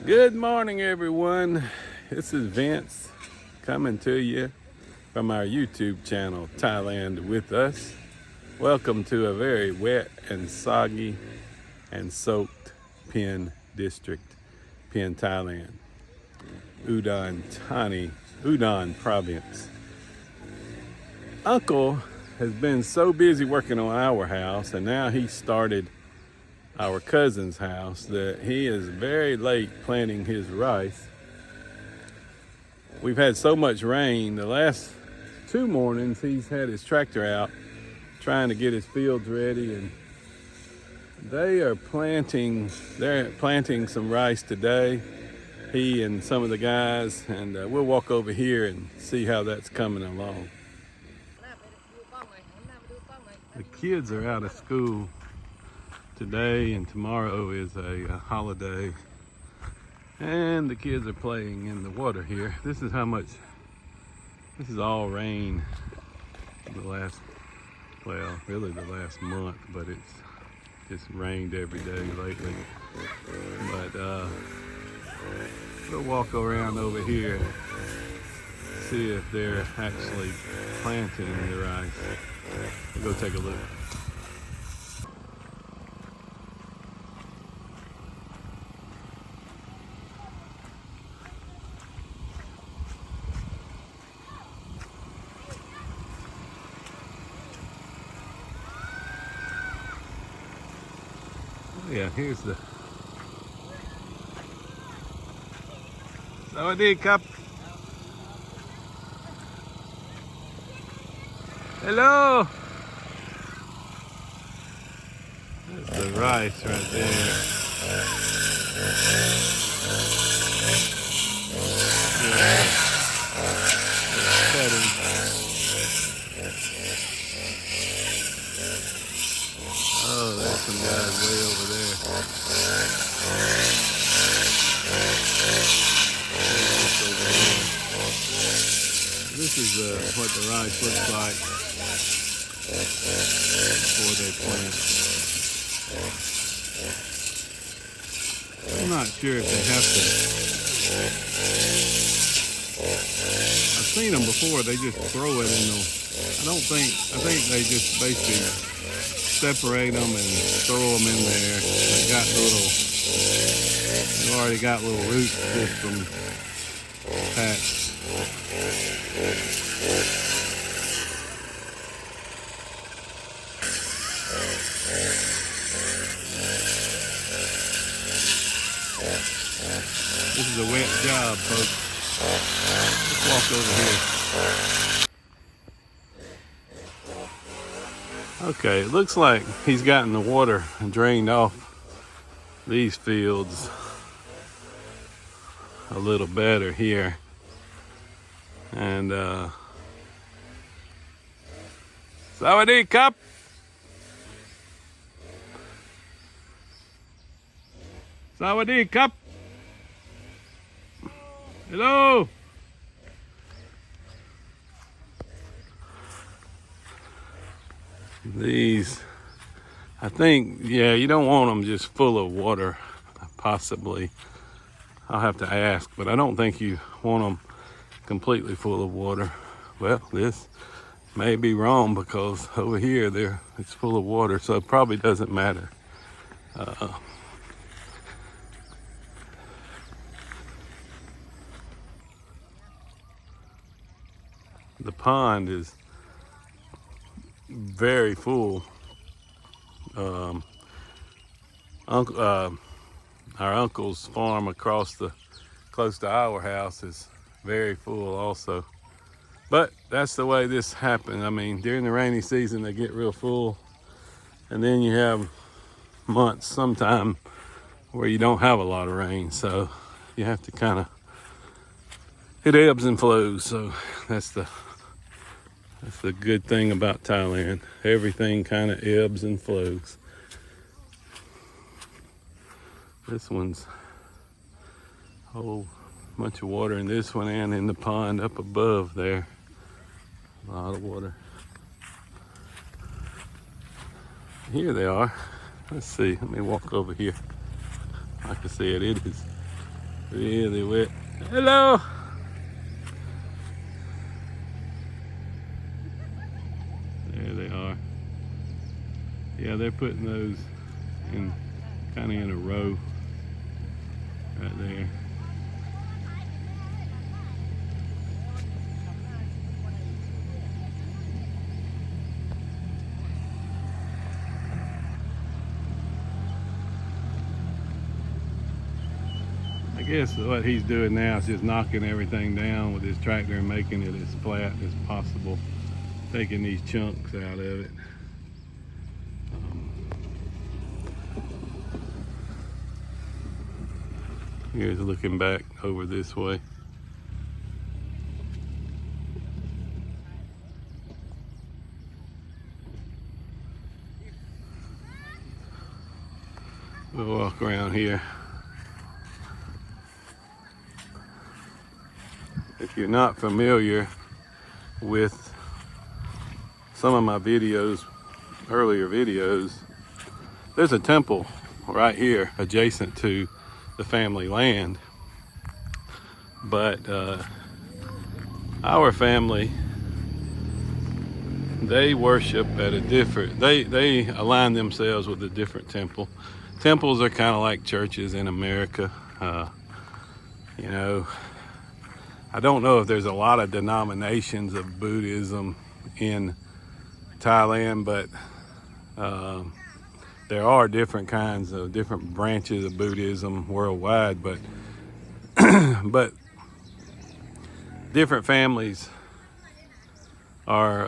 Good morning, everyone. This is Vince coming to you from our YouTube channel, Thailand with Us. Welcome to a very wet and soggy and soaked Pen District, Pen, Thailand, Udon Province. Uncle has been so busy working on our house, and now he started our cousin's house, that he is very late planting his rice. We've had so much rain. The last 2 mornings he's had his tractor out trying to get his fields ready, and they're planting some rice today, he and some of the guys, and we'll walk over here and see how that's coming along. The kids are out of school today, and tomorrow is a holiday, and the kids are playing in the water here. This is all rain really the last month, but it's just rained every day lately. But we'll walk around over here and see if they're actually planting the rice. We'll go take a look. Yeah, here's the Sawadee Cup. Hello. There's the rice right there. Oh, there's some guys way over there. This is what the rice looks like before they plant. I'm not sure if they have to. I've seen them before, they just throw it in the, I think they just basically separate them and throw them in there. They've already got little root systems attached. This is a wet job, folks. Let's walk over here. Okay, it looks like he's gotten the water drained off these fields a little better here. And Sawadee Cup. Sawadee Cup. Hello. These, I think, yeah, you don't want them just full of water, possibly. I'll have to ask, but I don't think you want them completely full of water. Well, this may be wrong, because over here it's full of water, so it probably doesn't matter. The pond is very full. Our uncle's farm close to our house is very full also. But that's the way this happened. I mean, during the rainy season, they get real full. And then you have months sometime where you don't have a lot of rain. So you have to it ebbs and flows. So that's the good thing about Thailand. Everything kind of ebbs and flows. This one's a whole bunch of water in this one, and in the pond up above there. A lot of water. Here they are. Let's see, let me walk over here. I can see it. It is Really wet. Hello. There they are. Yeah, they're putting those in kind of in a row right there. I guess what he's doing now is just knocking everything down with his tractor and making it as flat as possible, taking these chunks out of it. Here's looking back over this way. We'll walk around here. If you're not familiar with some of my videos, earlier videos, there's a temple right here adjacent to the family land. But our family, they worship at a different, they align themselves with a different temple. Temples are kind of like churches in America. You know, I don't know if there's a lot of denominations of Buddhism in Thailand, but there are different kinds of different branches of Buddhism worldwide, but but different families are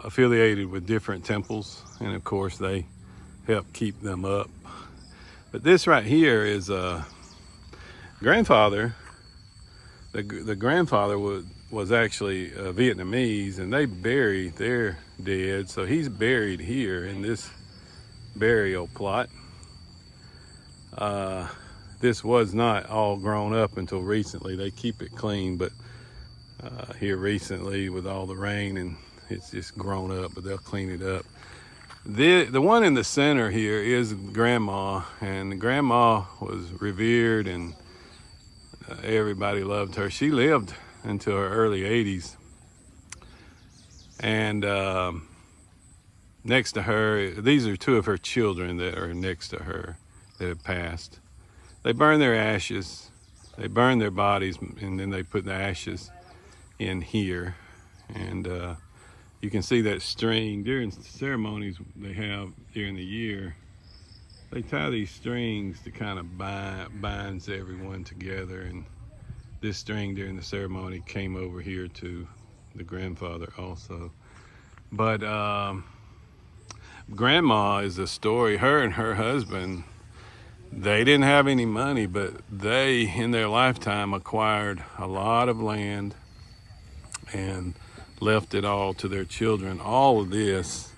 affiliated with different temples, and of course they help keep them up. But this right here is a grandfather. The grandfather was actually Vietnamese, and they buried their dead, so he's buried here in this burial plot. This was not all grown up until recently. They keep it clean, but here recently with all the rain, and it's just grown up, but they'll clean it up. The one in the center here is grandma, and grandma was revered, and everybody loved her. She lived until her early 80s. And next to her, these are two of her children that are next to her that have passed. They burn their ashes, they burn their bodies, and then they put the ashes in here. And you can see that string during ceremonies they have during the year. They tie these strings to kind of binds everyone together, and this string during the ceremony came over here to the grandfather also. But grandma is a story. Her and her husband, they didn't have any money, but they in their lifetime acquired a lot of land and left it all to their children. All of this,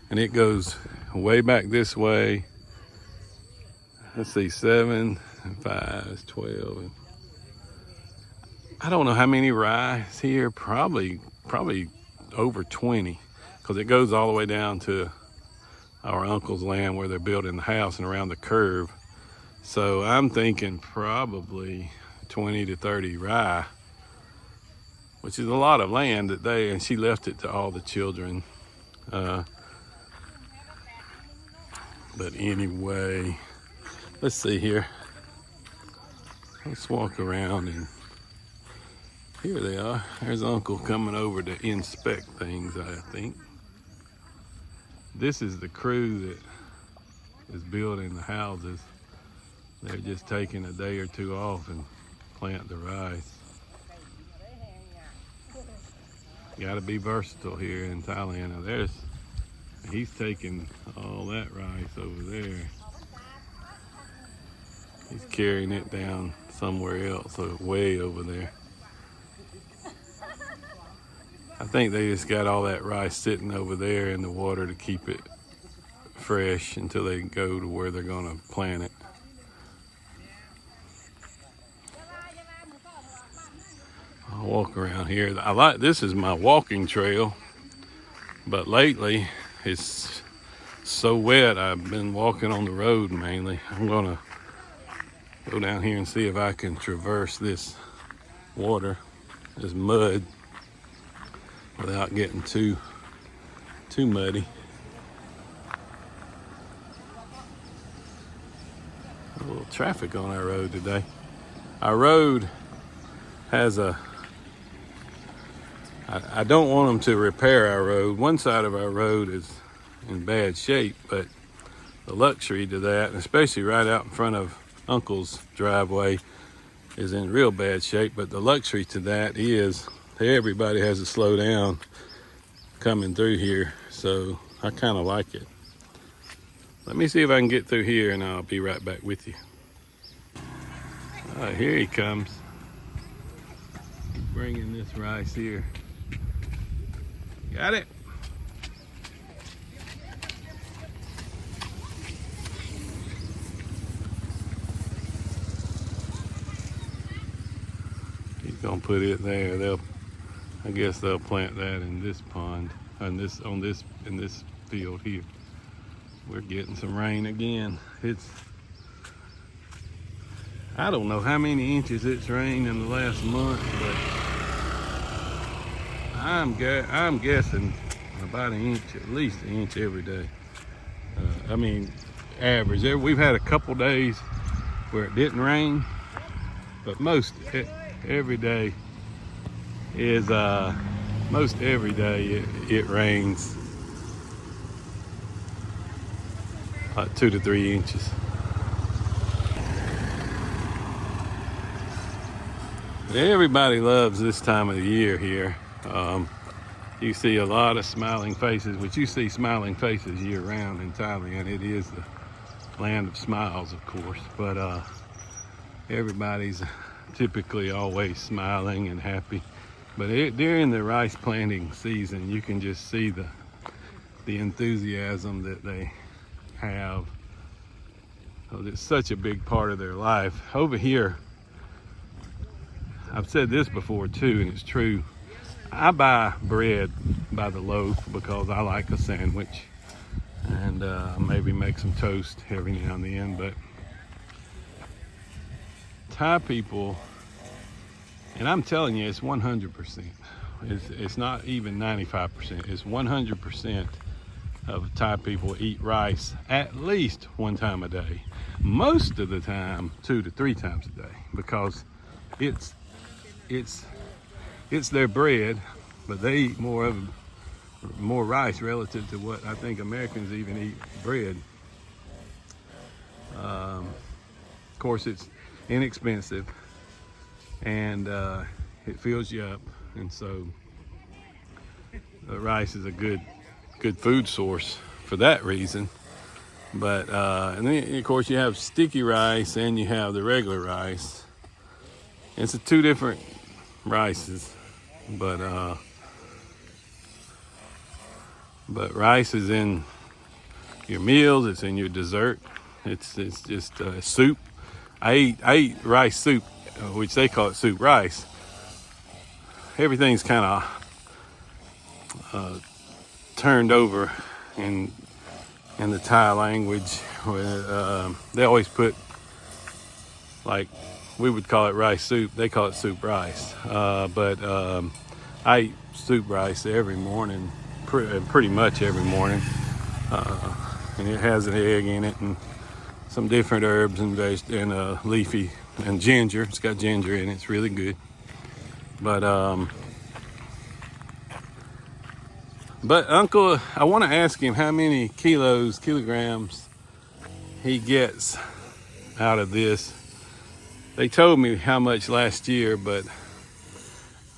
and it goes way back this way. Let's see, 7 and 5 is 12. I don't know how many rice here, probably over 20, because it goes all the way down to our uncle's land where they're building the house and around the curve. So I'm thinking probably 20 to 30 rye, which is a lot of land that and she left it to all the children. But anyway, let's see here. Let's walk around, and here they are. There's Uncle coming over to inspect things, I think. This is the crew that is building the houses. They're just taking a day or two off and plant the rice. You gotta be versatile here in Thailand. Now he's taking all that rice over there. He's carrying it down somewhere else, so way over there. I think they just got all that rice sitting over there in the water to keep it fresh until they go to where they're gonna plant it. I'll walk around here. This is my walking trail, but lately it's so wet I've been walking on the road mainly. I'm gonna Go down here and see if I can traverse this water, this mud, without getting too muddy. A little traffic on our road today. Our road has I don't want them to repair our road. One side of our road is in bad shape, but the luxury to that, and especially right out in front of Uncle's driveway, is in real bad shape. But the luxury to that is everybody has to slow down coming through here, so I kind of like it. Let me see if I can get through here, and I'll be right back with you. Here he comes. He's bringing this rice here. Got it. He's gonna put it there. I guess they'll plant that in this pond, in this field here. We're getting some rain again. I don't know how many inches it's rained in the last month, but I'm guessing about an inch, at least an inch every day. I mean, average. We've had a couple days where it didn't rain, but most every day it rains 2 to 3 inches. Everybody loves this time of the year here. You see a lot of smiling faces, which you see smiling faces year round in Thailand. It is the land of smiles, of course, but everybody's typically always smiling and happy. But during the rice planting season, you can just see the enthusiasm that they have. It's such a big part of their life. Over here, I've said this before too, and it's true. I buy bread by the loaf because I like a sandwich, and maybe make some toast every now and then. But Thai people, and I'm telling you, it's 100%. It's not even 95%. It's 100% of Thai people eat rice at least one time a day. Most of the time, 2 to 3 times a day, because it's their bread, but they eat more rice relative to what I think Americans even eat bread. Of course, it's inexpensive, and it fills you up, and so the rice is a good food source for that reason. But and then of course you have sticky rice and you have the regular rice. It's 2 different rices, but rice is in your meals. It's in your dessert. It's just soup. I eat rice soup, which they call it soup rice. Everything's kind of turned over in the Thai language. They always put, like, we would call it rice soup. They call it soup rice. But I eat soup rice every morning, pretty much every morning. And it has an egg in it and some different herbs and leafy and ginger. It's got ginger in it. It's really good. But Uncle, I want to ask him how many kilograms he gets out of this. They told me how much last year, but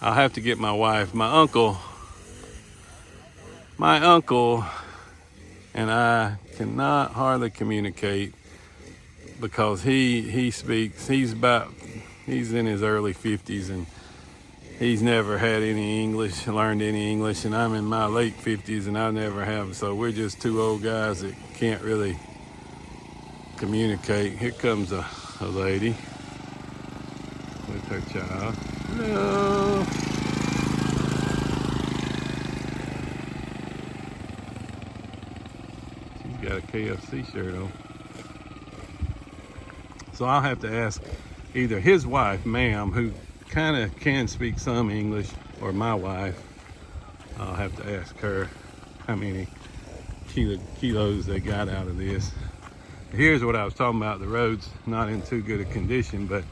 I'll have to get my wife. My uncle and I cannot hardly communicate because he speaks. He's in his early 50s, and he's never had learned any English, and I'm in my late 50s and I never have. So we're just 2 old guys that can't really communicate. Here comes a lady with her child. Hello. She's got a KFC shirt on. So I'll have to ask either his wife, ma'am, who kind of can speak some English, or my wife. I'll have to ask her how many kilos they got out of this. Here's what I was talking about. The road's not in too good a condition, but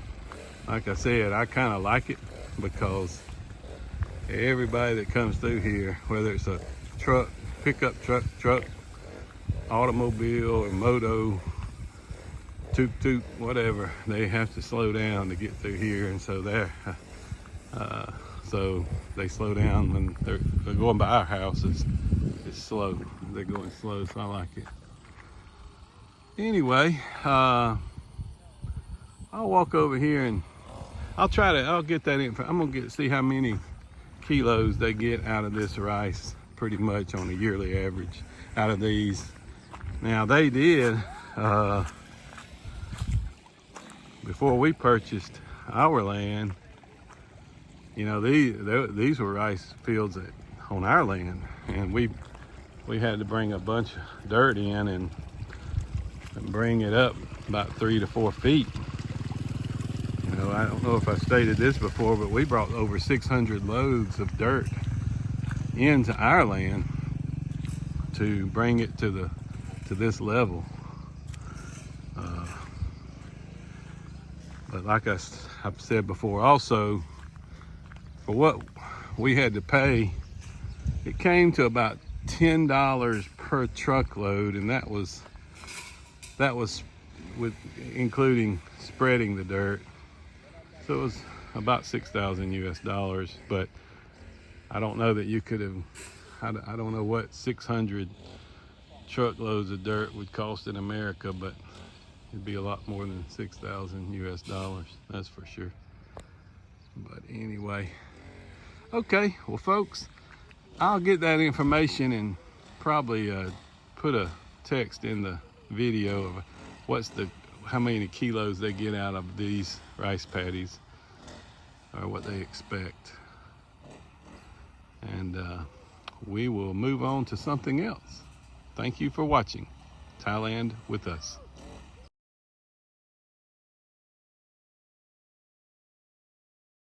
like I said, I kind of like it because everybody that comes through here, whether it's a truck, pickup truck, automobile or moto, toot, whatever, they have to slow down to get through here. And so so they slow down when they're going by our house. It's slow. They're going slow, so I like it. Anyway, I'll walk over here and I'll get that info. I'm gonna see how many kilos they get out of this rice, pretty much on a yearly average out of these. Now they did, before we purchased our land, you know, these were rice fields on our land, and we had to bring a bunch of dirt in and bring it up about 3 to 4 feet. You know, I don't know if I stated this before, but we brought over 600 loads of dirt into our land to bring it to this level. But like I've said before, also, for what we had to pay, it came to about $10 per truckload, and that was with including spreading the dirt. So it was about $6,000 US. But I don't know that you could have, I don't know what 600 truckloads of dirt would cost in America, but it'd be a lot more than $6,000 US, that's for sure. But anyway, okay, well folks, I'll get that information and probably put a text in the video of how many kilos they get out of these rice paddies, or what they expect. And we will move on to something else. Thank you for watching Thailand with us.